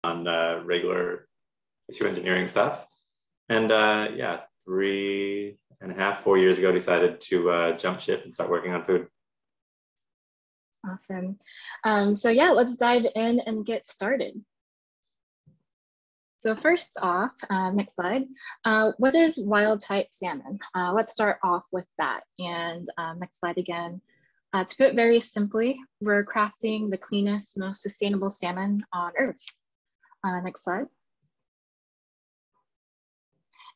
on regular issue engineering stuff. And yeah, 3.5, 4 years ago, decided to jump ship and start working on food. Awesome. So yeah, let's dive in and get started. So first off, next slide, what is wild type salmon? Let's start off with that. And next slide again. To put it very simply, we're crafting the cleanest, most sustainable salmon on Earth. Next slide.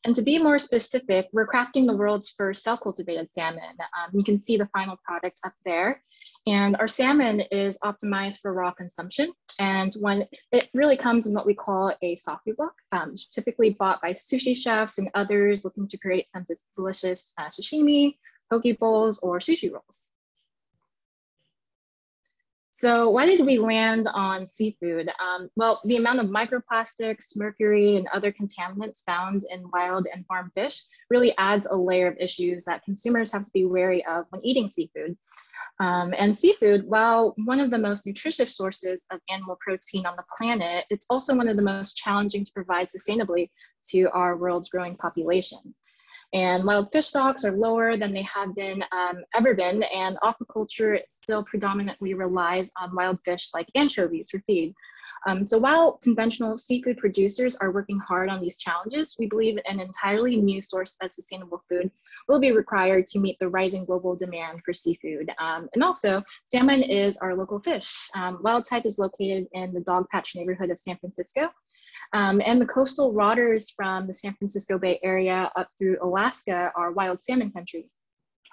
And to be more specific, we're crafting the world's first cell-cultivated salmon. You can see the final product up there. And our salmon is optimized for raw consumption. And when it really comes in what we call a soft look, typically bought by sushi chefs and others looking to create some delicious sashimi, poke bowls, or sushi rolls. So why did we land on seafood? Well, the amount of microplastics, mercury, and other contaminants found in wild and farm fish really adds a layer of issues that consumers have to be wary of when eating seafood. And seafood, while one of the most nutritious sources of animal protein on the planet, it's also one of the most challenging to provide sustainably to our world's growing population. And wild fish stocks are lower than they have been ever been, and aquaculture still predominantly relies on wild fish like anchovies for feed. So while conventional seafood producers are working hard on these challenges, we believe an entirely new source of sustainable food will be required to meet the rising global demand for seafood. And also, salmon is our local fish. Wildtype is located in the Dogpatch neighborhood of San Francisco. And the coastal waters from the San Francisco Bay Area up through Alaska are wild salmon country.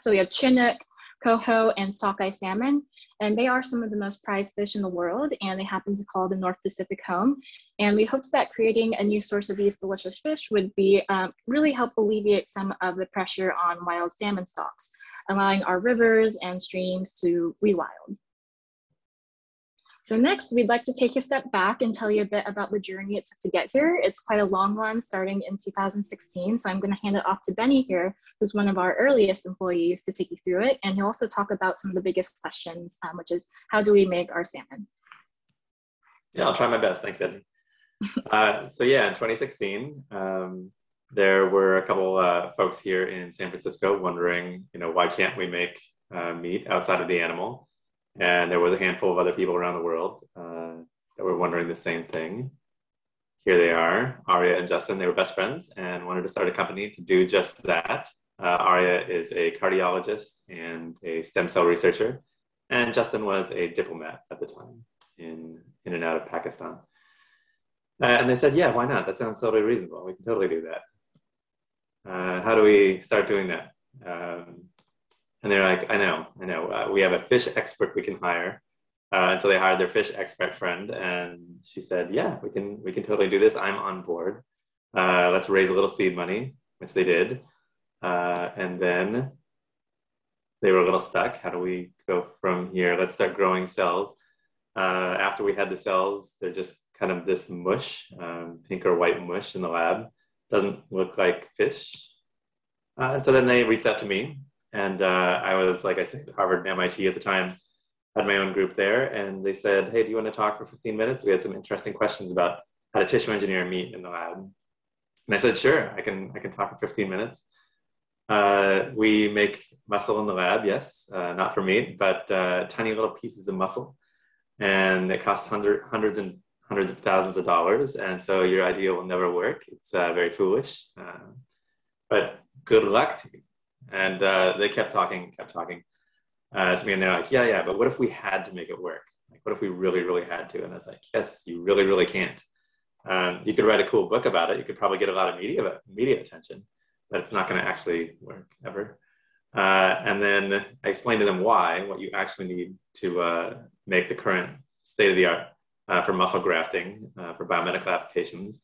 So we have Chinook, coho, and sockeye salmon, and they are some of the most prized fish in the world, and they happen to call the North Pacific home. And we hoped that creating a new source of these delicious fish would be really help alleviate some of the pressure on wild salmon stocks, allowing our rivers and streams to rewild. So next, we'd like to take a step back and tell you a bit about the journey it took to get here. It's quite a long one, starting in 2016. So I'm going to hand it off to Benny here, who's one of our earliest employees, to take you through it. And he'll also talk about some of the biggest questions, which is how do we make our salmon? Yeah, I'll try my best. Thanks, Ed. So yeah, in 2016, there were a couple folks here in San Francisco wondering, why can't we make meat outside of the animal? And there was a handful of other people around the world that were wondering the same thing. Here they are, Aria and Justin. They were best friends and wanted to start a company to do just that. Aria is a cardiologist and a stem cell researcher. And Justin was a diplomat at the time in and out of Pakistan. And they said, yeah, why not? That sounds totally reasonable. We can totally do that. How do we start doing that? And they're like, I know. We have a fish expert we can hire. And so they hired their fish expert friend. And she said, yeah, we can totally do this. I'm on board. Let's raise a little seed money, which they did. And then they were a little stuck. How do we go from here? Let's start growing cells. After we had the cells, they're just kind of this mush, pink or white mush in the lab. Doesn't look like fish. And so then they reached out to me. And I was, like I said, at Harvard and MIT at the time, had my own group there. And they said, hey, do you want to talk for 15 minutes? We had some interesting questions about how to tissue engineer meat in the lab. And I said, sure, I can talk for 15 minutes. We make muscle in the lab, yes, not for meat, but tiny little pieces of muscle. And it costs hundreds of thousands of dollars. And so your idea will never work. It's very foolish, but good luck to you. And they kept talking to me, and they're like, yeah, but what if we had to make it work? Like, what if we really, really had to? And I was like, yes, you really, really can't. You could write a cool book about it. You could probably get a lot of media attention, but it's not going to actually work ever. And then I explained to them what you actually need to make the current state of the art for muscle grafting for biomedical applications.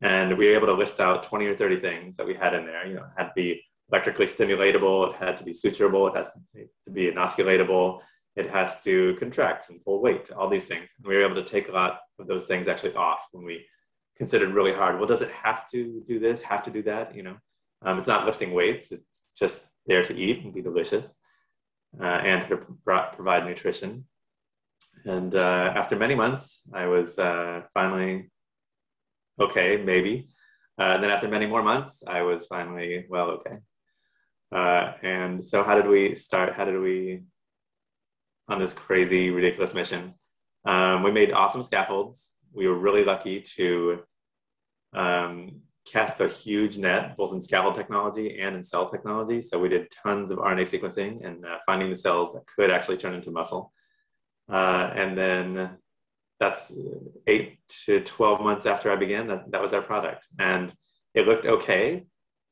And we were able to list out 20 or 30 things that we had in there. It had to be electrically stimulatable, it had to be suturable, it has to be enosculatable, it has to contract and pull weight, all these things. And we were able to take a lot of those things actually off when we considered really hard. Well, does it have to do this, have to do that? It's not lifting weights, it's just there to eat and be delicious and to provide nutrition. And after many months, I was finally okay, maybe. And then after many more months, I was finally, well, okay. And so how did we start? How did we, on this crazy, ridiculous mission? We made awesome scaffolds. We were really lucky to cast a huge net, both in scaffold technology and in cell technology. So we did tons of RNA sequencing and finding the cells that could actually turn into muscle. And then that's 8 to 12 months after I began, that was our product. And it looked okay.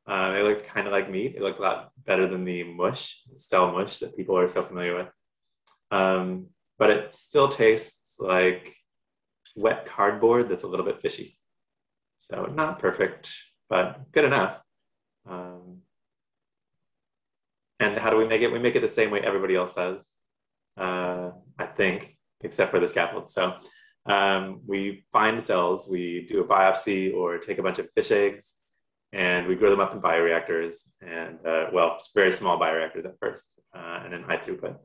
It looked kind of like meat. It looked a lot better than the mush, cell mush that people are so familiar with. But it still tastes like wet cardboard that's a little bit fishy. So not perfect, but good enough. And how do we make it? We make it the same way everybody else does, I think, except for the scaffold. So we find cells, we do a biopsy or take a bunch of fish eggs, and we grow them up in bioreactors, and well, very small bioreactors at first, and then high throughput,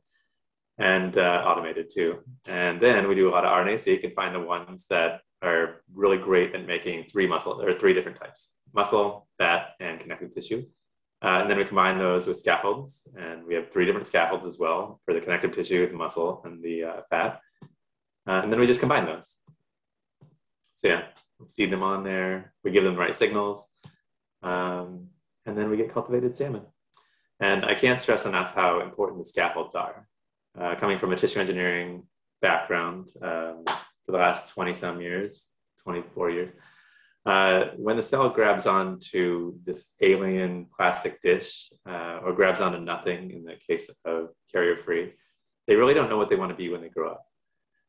and automated too. And then we do a lot of RNA-seq and find the ones that are really great at making three different types: muscle, fat, and connective tissue. And then we combine those with scaffolds, and we have 3 different scaffolds as well for the connective tissue, the muscle, and the fat. And then we just combine those. So yeah, we seed them on there, we give them the right signals, and then we get cultivated salmon. And I can't stress enough how important the scaffolds are. Coming from a tissue engineering background for the last 20 some years, 24 years, when the cell grabs onto this alien plastic dish or grabs onto nothing in the case of carrier-free, they really don't know what they want to be when they grow up.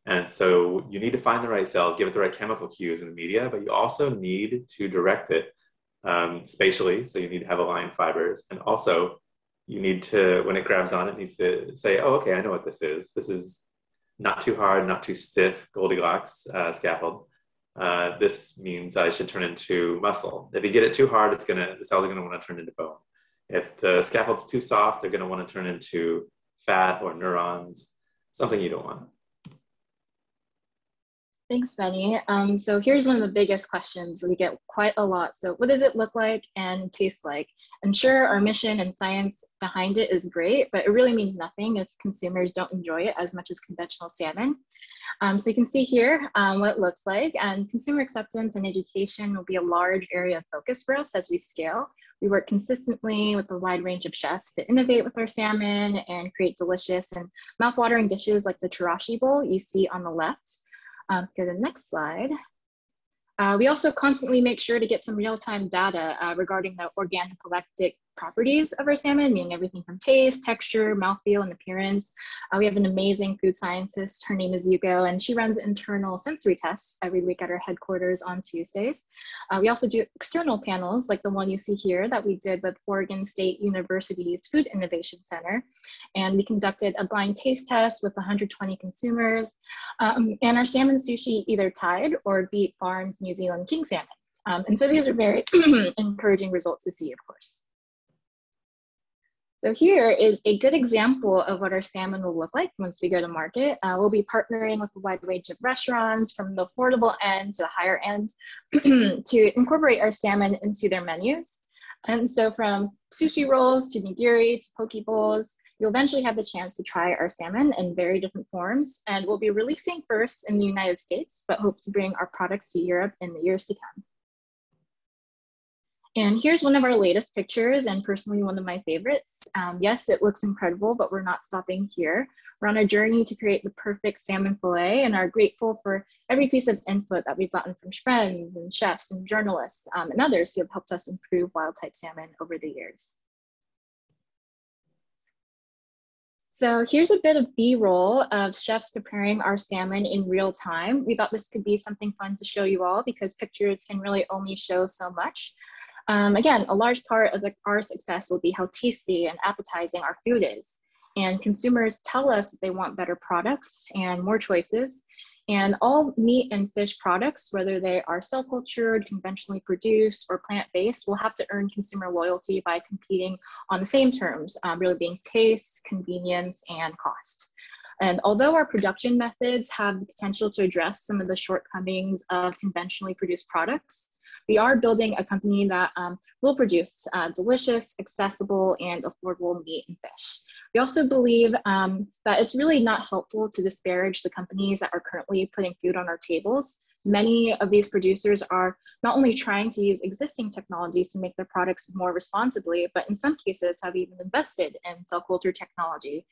And so you need to find the right cells, give it the right chemical cues in the media, but you also need to direct it spatially. So you need to have aligned fibers. And also you need to, when it grabs on, it needs to say, oh, okay, I know what this is. This is not too hard, not too stiff, Goldilocks scaffold. This means I should turn into muscle. If you get it too hard, the cells are going to want to turn into bone. If the scaffold's too soft, they're going to want to turn into fat or neurons, something you don't want. Thanks, Benny. So here's one of the biggest questions we get quite a lot. So what does it look like and taste like? And sure, our mission and science behind it is great, but it really means nothing if consumers don't enjoy it as much as conventional salmon. So you can see here what it looks like, and consumer acceptance and education will be a large area of focus for us as we scale. We work consistently with a wide range of chefs to innovate with our salmon and create delicious and mouthwatering dishes like the chirashi bowl you see on the left. Go to the next slide. We also constantly make sure to get some real-time data regarding the organoleptic properties of our salmon, meaning everything from taste, texture, mouthfeel, and appearance. We have an amazing food scientist. Her name is Yuko, and she runs internal sensory tests every week at our headquarters on Tuesdays. We also do external panels like the one you see here that we did with Oregon State University's Food Innovation Center. And we conducted a blind taste test with 120 consumers. And our salmon sushi either tied or beat Farms New Zealand king salmon. And so these are very encouraging results to see, of course. So here is a good example of what our salmon will look like once we go to market. We'll be partnering with a wide range of restaurants from the affordable end to the higher end to incorporate our salmon into their menus. And so from sushi rolls to nigiri to poke bowls, you'll eventually have the chance to try our salmon in very different forms. And we'll be releasing first in the United States, but hope to bring our products to Europe in the years to come. And here's one of our latest pictures, and personally one of my favorites. Yes, it looks incredible, but we're not stopping here. We're on a journey to create the perfect salmon fillet and are grateful for every piece of input that we've gotten from friends and chefs and journalists and others who have helped us improve wild-type salmon over the years. So here's a bit of B-roll of chefs preparing our salmon in real time. We thought this could be something fun to show you all because pictures can really only show so much. Again, a large part of our success will be how tasty and appetizing our food is. And consumers tell us that they want better products and more choices. And all meat and fish products, whether they are cell-cultured, conventionally produced, or plant-based, will have to earn consumer loyalty by competing on the same terms, really being taste, convenience, and cost. And although our production methods have the potential to address some of the shortcomings of conventionally produced products, we are building a company that will produce delicious, accessible, and affordable meat and fish. We also believe that it's really not helpful to disparage the companies that are currently putting food on our tables. Many of these producers are not only trying to use existing technologies to make their products more responsibly, but in some cases have even invested in cell culture technology.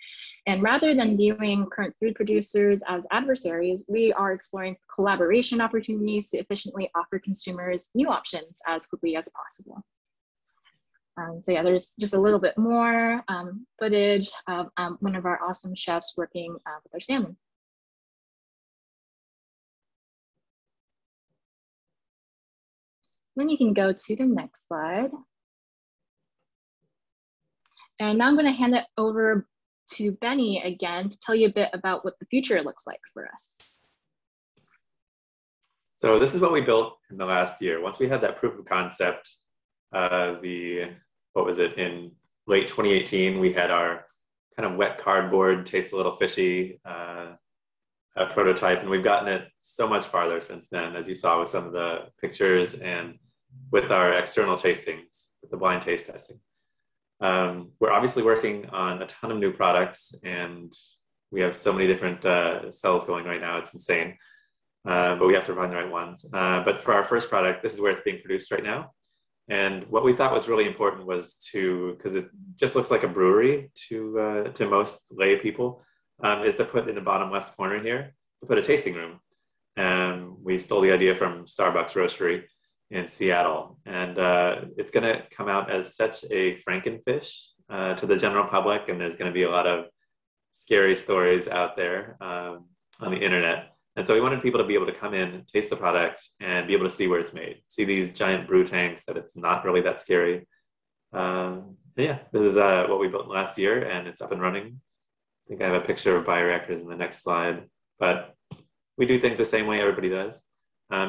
And rather than viewing current food producers as adversaries, we are exploring collaboration opportunities to efficiently offer consumers new options as quickly as possible. So yeah, there's just a little bit more footage of one of our awesome chefs working with our salmon. Then you can go to the next slide. And now I'm going to hand it over to Benny again to tell you a bit about what the future looks like for us. So this is what we built in the last year. Once we had that proof of concept, in late 2018, we had our kind of wet cardboard, tastes a little fishy prototype, and we've gotten it so much farther since then, as you saw with some of the pictures and with our external tastings, with the blind taste testing. We're obviously working on a ton of new products, and we have so many different cells going right now, it's insane, but we have to find the right ones. But for our first product, this is where it's being produced right now. And what we thought was really important was because it just looks like a brewery to most lay people, is to put in the bottom left corner here, to put a tasting room. We stole the idea from Starbucks Roastery in Seattle. And it's gonna come out as such a Frankenfish to the general public. And there's gonna be a lot of scary stories out there on the internet. And so we wanted people to be able to come in, taste the product, and be able to see where it's made. See these giant brew tanks, that it's not really that scary. Yeah, this is what we built last year, and it's up and running. I think I have a picture of bioreactors in the next slide, but we do things the same way everybody does.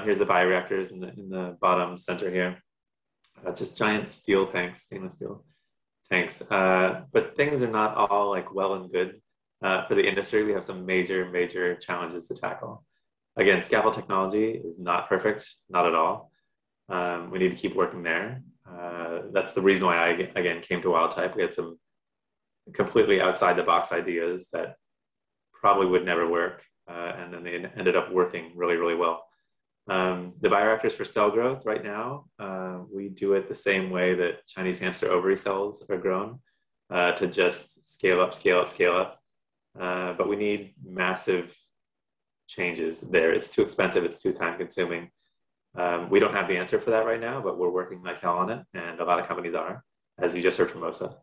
Here's the bioreactors in the bottom center here. Just giant steel tanks, stainless steel tanks. But things are not all like well and good. For the industry, we have some major challenges to tackle. Again, scaffold technology is not perfect, not at all. We need to keep working there. That's the reason why I, again, came to Wildtype. We had some completely outside the box ideas that probably would never work. And then they ended up working really well. The bioreactors for cell growth right now, we do it the same way that Chinese hamster ovary cells are grown, to just scale up. But we need massive changes there. It's too expensive, it's too time consuming. We don't have the answer for that right now, but we're working like hell on it, and a lot of companies are, as you just heard from Mosa.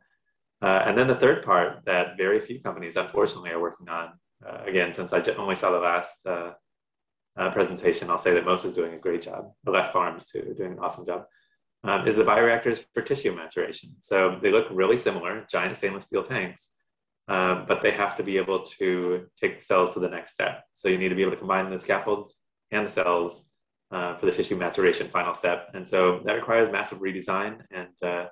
And then the third part that very few companies, unfortunately, are working on, again, since I only saw the last presentation, I'll say that Mosa is doing a great job. The left farms too, doing an awesome job, is the bioreactors for tissue maturation. So they look really similar, giant stainless steel tanks, but they have to be able to take the cells to the next step. So you need to be able to combine the scaffolds and the cells for the tissue maturation final step. And so that requires massive redesign, and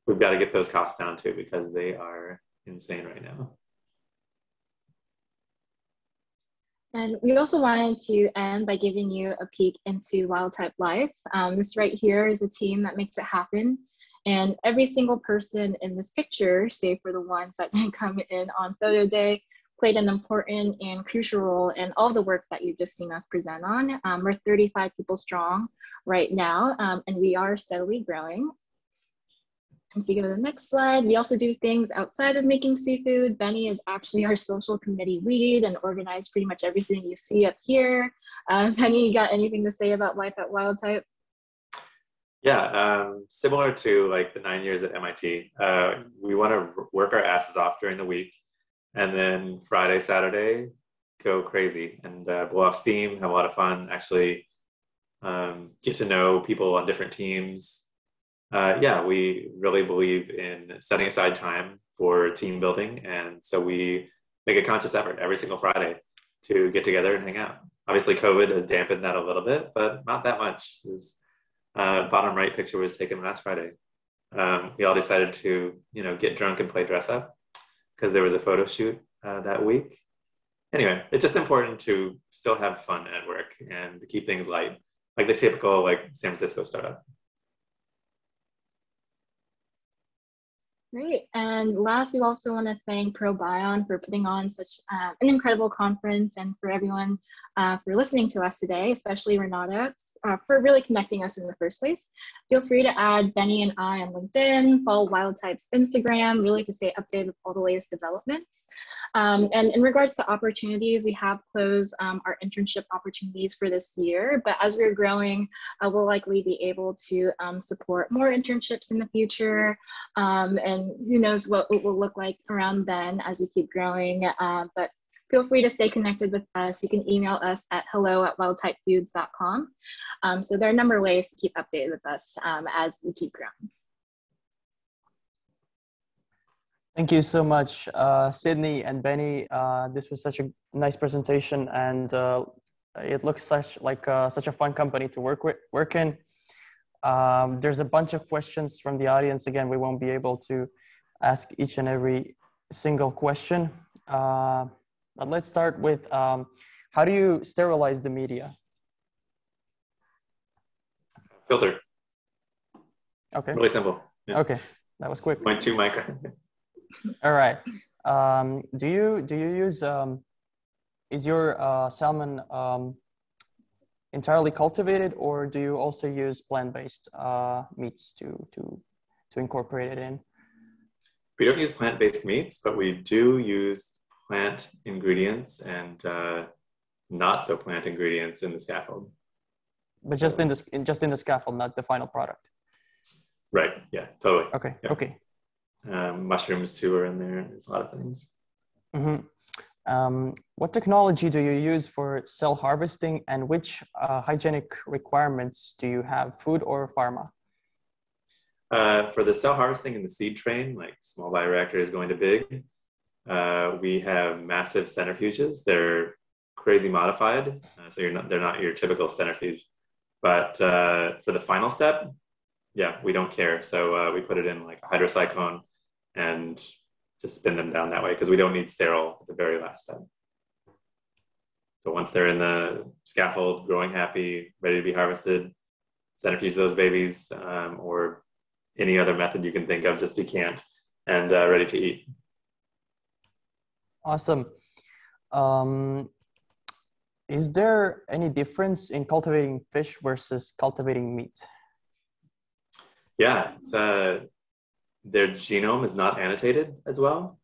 we've got to get those costs down too, because they are insane right now. And we also wanted to end by giving you a peek into Wildtype life. This right here is the team that makes it happen. And every single person in this picture, save for the ones that didn't come in on photo day, played an important and crucial role in all the work that you've just seen us present on. We're 35 people strong right now, and we are steadily growing. If you go to the next slide, we also do things outside of making seafood. Benny is actually our social committee lead and organized pretty much everything you see up here. Benny, you got anything to say about life at Wildtype? Yeah, similar to like the 9 years at MIT, we want to work our asses off during the week, and then Friday, Saturday, go crazy and blow off steam, have a lot of fun, actually get to know people on different teams. Yeah, we really believe in setting aside time for team building, and so we make a conscious effort every single Friday to get together and hang out. Obviously, COVID has dampened that a little bit, but not that much. Bottom right picture was taken last Friday. We all decided to, get drunk and play dress up because there was a photo shoot that week. anyway, it's just important to still have fun at work and to keep things light, like the typical like San Francisco startup. Great. And last, we also want to thank PROBION for putting on such an incredible conference, and for everyone for listening to us today, especially Renata, for really connecting us in the first place. Feel free to add Benny and I on LinkedIn, follow Wildtype's Instagram, really to stay updated with all the latest developments. And in regards to opportunities, we have closed our internship opportunities for this year, but as we're growing, we'll likely be able to support more internships in the future. And who knows what it will look like around then as we keep growing. But feel free to stay connected with us. You can email us at hello@wildtypefoods.com. So there are a number of ways to keep updated with us as we keep growing. Thank you so much, Sydney and Benny. This was such a nice presentation, and it looks such a fun company to work in. There's a bunch of questions from the audience. Again, we won't be able to ask each and every single question. But let's start with, how do you sterilize the media? Filter. Okay. Really simple. Yeah. Okay, that was quick. 0.2 micron. All right. Do you use, is your salmon entirely cultivated, or do you also use plant-based meats to incorporate it in? We don't use plant-based meats, but we do use plant ingredients and not so plant ingredients in the scaffold. But so, just in the scaffold, not the final product. Right. Yeah. Totally. Okay. Yeah. Okay. Mushrooms too are in there. There's a lot of things. Mm-hmm. What technology do you use for cell harvesting, and which hygienic requirements do you have, food or pharma? For the cell harvesting in the seed train, like small bioreactors going to big, we have massive centrifuges. They're crazy modified, so they're not your typical centrifuge. But for the final step, yeah, we don't care. So we put it in like a hydrocyclone and just spin them down that way, because we don't need sterile at the very last step. So once they're in the scaffold, growing happy, ready to be harvested, centrifuge those babies, or any other method you can think of, just decant and ready to eat. Awesome. Is there any difference in cultivating fish versus cultivating meat? Yeah, it's, their genome is not annotated as well.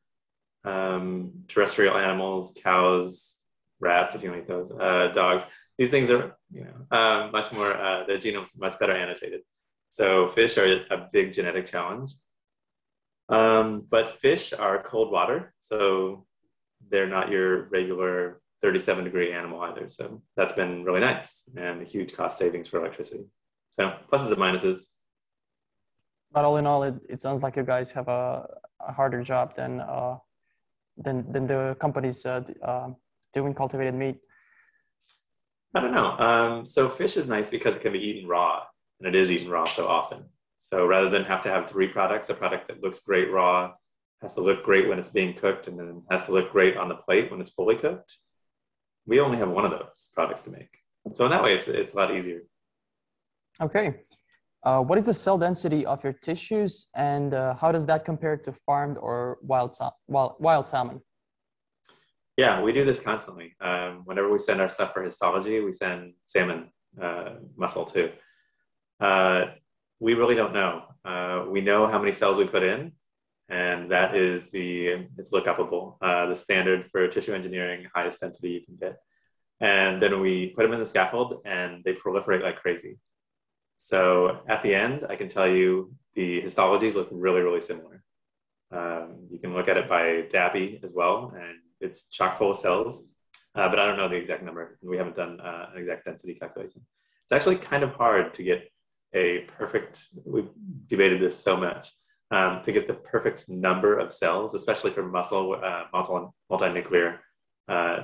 Terrestrial animals, cows, rats, if you like those, dogs, these things are, much more, their genome's much better annotated. So fish are a big genetic challenge. But fish are cold water, so they're not your regular 37-degree animal either. So that's been really nice and a huge cost savings for electricity. So pluses and minuses. But all in all, it sounds like you guys have a harder job than the companies doing cultivated meat. I don't know. So fish is nice because it can be eaten raw, and it is eaten raw so often. So rather than have to have 3 products, a product that looks great raw, has to look great when it's being cooked, and then has to look great on the plate when it's fully cooked, we only have one of those products to make. So in that way, it's a lot easier. Okay. What is the cell density of your tissues, and how does that compare to farmed or wild salmon? Yeah, we do this constantly. Whenever we send our stuff for histology, we send salmon muscle too. We really don't know. We know how many cells we put in, and that is it's look-upable, the standard for tissue engineering, highest density you can get. And then we put them in the scaffold, and they proliferate like crazy. So at the end, I can tell you the histologies look really, really similar. You can look at it by DAPI as well, and it's chock full of cells, but I don't know the exact number. We haven't done an exact density calculation. It's actually kind of hard to get a perfect, we've debated this so much, to get the perfect number of cells, especially for muscle, multinuclear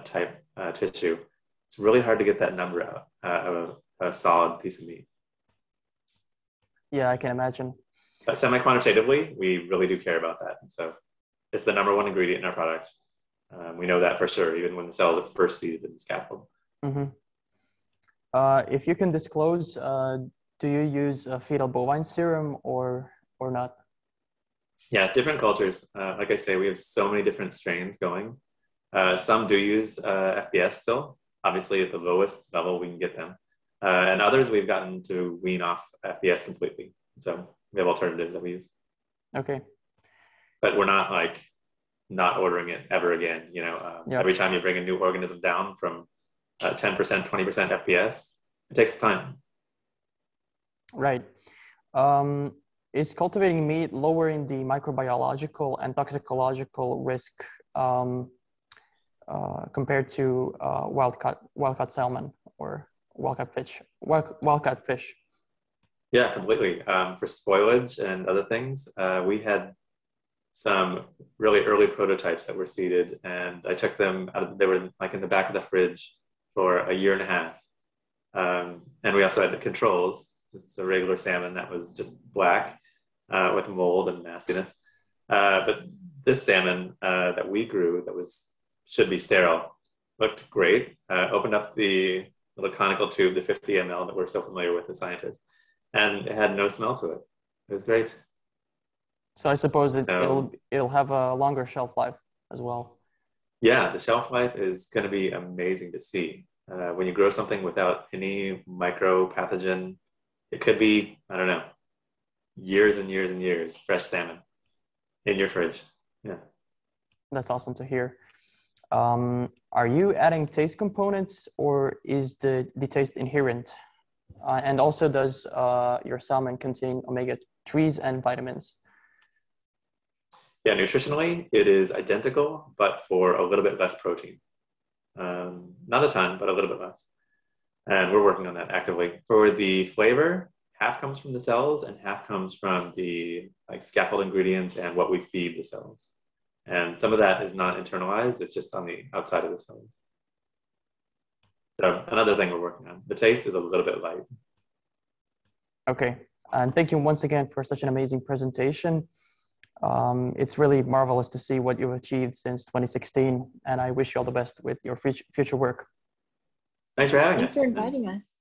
type tissue. It's really hard to get that number out of a solid piece of meat. Yeah, I can imagine. But semi-quantitatively, we really do care about that. And so it's the #1 ingredient in our product. We know that for sure, even when the cells are first seeded in the scaffold. Mm-hmm. If you can disclose, do you use fetal bovine serum or not? Yeah, different cultures. Like I say, we have so many different strains going. Some do use FBS still, obviously at the lowest level we can get them. And others we've gotten to wean off FBS completely. So we have alternatives that we use. Okay. But we're not like not ordering it ever again. You know, every time you bring a new organism down from 10%, 20% FBS, it takes time. Right. Is cultivating meat lowering the microbiological and toxicological risk compared to wild-caught salmon or wild-caught fish? Yeah, completely. For spoilage and other things, we had some really early prototypes that were seeded, and I took them out. They were like in the back of the fridge for a year and a half. And we also had the controls. It's a regular salmon that was just black with mold and nastiness. But this salmon that we grew that should be sterile looked great. Opened up the little conical tube, the 50 ml that we're so familiar with as scientists, and it had no smell to it. It was great. So I suppose it'll have a longer shelf life as well. Yeah, the shelf life is going to be amazing to see. When you grow something without any micropathogen, it could be, I don't know, years and years and years, fresh salmon in your fridge. Yeah. That's awesome to hear. Are you adding taste components, or is the taste inherent? And also, does your salmon contain omega-3s and vitamins? Yeah, nutritionally, it is identical, but for a little bit less protein. Not a ton, but a little bit less. And we're working on that actively. For the flavor, half comes from the cells and half comes from the scaffold ingredients and what we feed the cells. And some of that is not internalized, it's just on the outside of the cells. So another thing we're working on. The taste is a little bit light. Okay, and thank you once again for such an amazing presentation. It's really marvelous to see what you've achieved since 2016, and I wish you all the best with your future work. Thanks for having us. Thanks for inviting us.